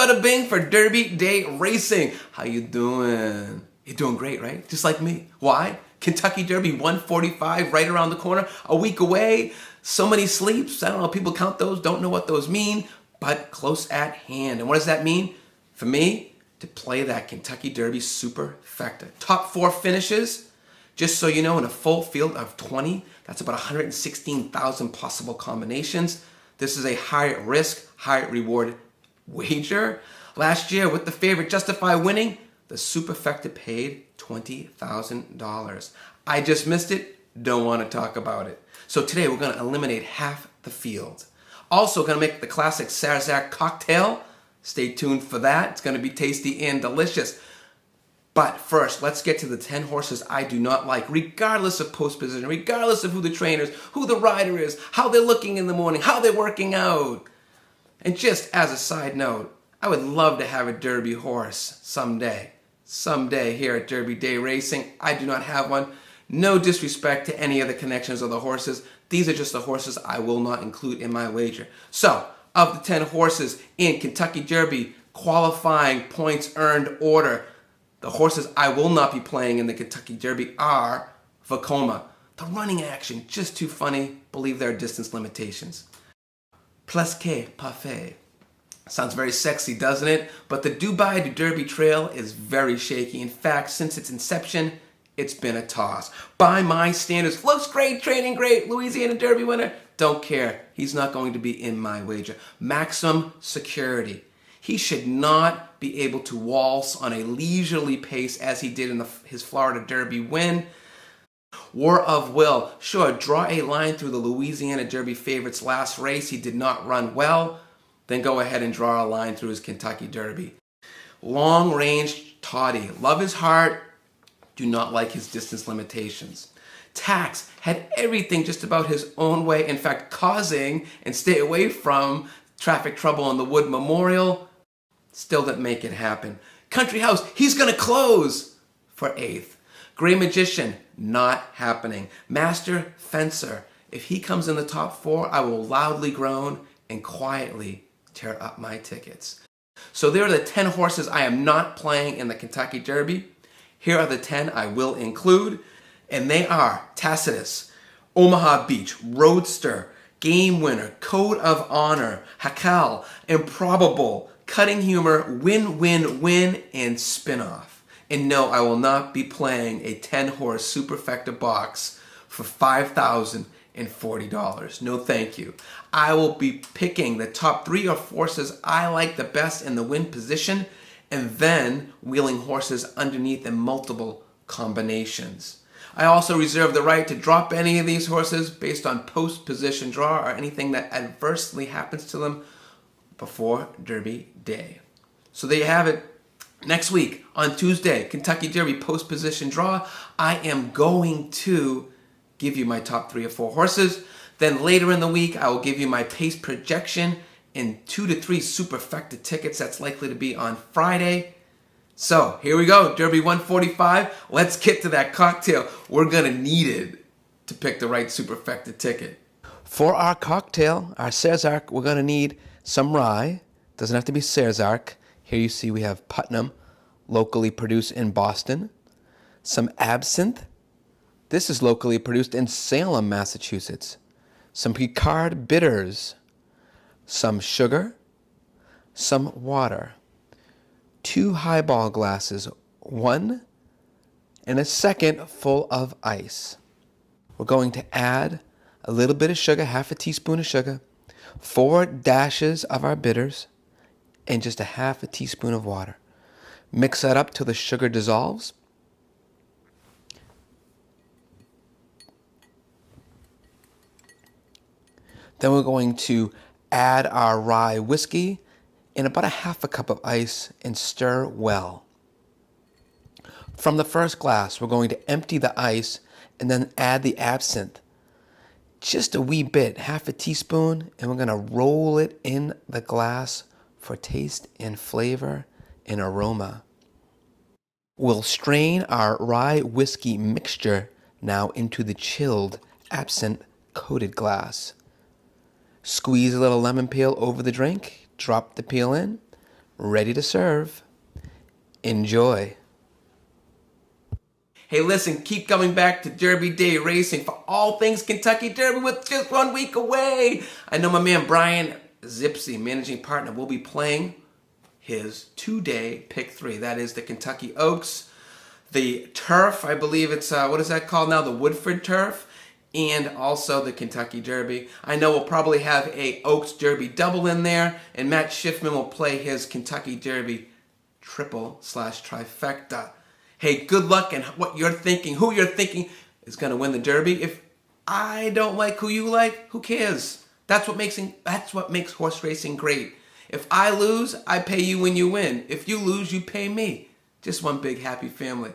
Bada Bing for Derby Day Racing. How you doing? You're doing great, right? Just like me. Why? Kentucky Derby 145 right around the corner, a week away. So many sleeps. I don't know, people count those, don't know what those mean, but close at hand. And what does that mean? For me, to play that Kentucky Derby superfecta. Top 4 finishes, just so you know, in a full field of 20, that's about 116,000 possible combinations. This is a high risk, high reward wager. Last year, with the favorite Justify winning, the superfecta paid $20,000. I just missed it, don't want to talk about it. So today we're going to eliminate half the field. Also going to make the classic Sazerac cocktail. Stay tuned for that. It's going to be tasty and delicious. But first, let's get to the 10 horses I do not like, regardless of post position, regardless of who the trainer is, who the rider is, how they're looking in the morning, how they're working out. And just as a side note, I would love to have a Derby horse someday. Someday here at Derby Day Racing. I do not have one. No disrespect to any of the connections of the horses. These are just the horses I will not include in my wager. So, of the 10 horses in Kentucky Derby qualifying points earned order, the horses I will not be playing in the Kentucky Derby are Vekoma. The running action, just too funny. Believe there are distance limitations. Presque Parfait. Sounds very sexy, doesn't it? But the Dubai to Derby trail is very shaky. In fact, since its inception, it's been a toss. By my standards, looks great, training great, Louisiana Derby winner. Don't care. He's not going to be in my wager. Maximum security. He should not be able to waltz on a leisurely pace as he did in his Florida Derby win. War of Will. Sure, draw a line through the Louisiana Derby favorite's last race. He did not run well. Then go ahead and draw a line through his Kentucky Derby. Long range Toddy. Love his heart. Do not like his distance limitations. Tax had everything just about his own way. In fact, causing and stay away from traffic trouble on the Wood Memorial. Still didn't make it happen. Country House, he's going to close for 8th. Gray Magician, not happening. Master Fencer, if he comes in the top 4, I will loudly groan and quietly tear up my tickets. So there are the 10 horses I am not playing in the Kentucky Derby. Here are the 10 I will include, and they are Tacitus, Omaha Beach, Roadster, Game Winner, Code of Honor, Hakal, Improbable, Cutting Humor, Win, Win, Win, and Spinoff. And no, I will not be playing a 10-horse superfecta box for $5,040. No thank you. I will be picking the top 3 or 4 horses I like the best in the win position, and then wheeling horses underneath in multiple combinations. I also reserve the right to drop any of these horses based on post-position draw or anything that adversely happens to them before Derby Day. So there you have it. Next week, on Tuesday, Kentucky Derby post-position draw, I am going to give you my top 3 or 4 horses. Then later in the week, I will give you my pace projection in 2 to 3 superfecta tickets. That's likely to be on Friday. So here we go, Derby 145. Let's get to that cocktail. We're going to need it to pick the right superfecta ticket. For our cocktail, our Sazerac, we're going to need some rye. Doesn't have to be Sazerac. Here you see we have Putnam, locally produced in Boston. Some absinthe. This is locally produced in Salem, Massachusetts. Some Picard bitters. Some sugar. Some water. 2 highball glasses, 1 and a second full of ice. We're going to add a little bit of sugar, half a teaspoon of sugar, 4 dashes of our bitters, and just a half a teaspoon of water. Mix that up till the sugar dissolves. Then we're going to add our rye whiskey and about a half a cup of ice and stir well. From the first glass, we're going to empty the ice and then add the absinthe. Just a wee bit, half a teaspoon, and we're going to roll it in the glass for taste and flavor and aroma. We'll strain our rye whiskey mixture now into the chilled absinthe coated glass. Squeeze a little lemon peel over the drink, drop the peel in, ready to serve. Enjoy. Hey, listen, keep coming back to Derby Day Racing for all things Kentucky Derby with just 1 week away. I know my man Brian Zipsy, managing partner, will be playing his 2-day pick 3. That is the Kentucky Oaks, the turf, I believe it's, what is that called now? The Woodford turf, and also the Kentucky Derby. I know we'll probably have a Oaks Derby double in there, and Matt Schiffman will play his Kentucky Derby triple/trifecta. Hey, good luck, and what you're thinking, who you're thinking is going to win the Derby. If I don't like who you like, who cares? That's what makes horse racing great. If I lose, I pay you when you win. If you lose, you pay me. Just one big happy family.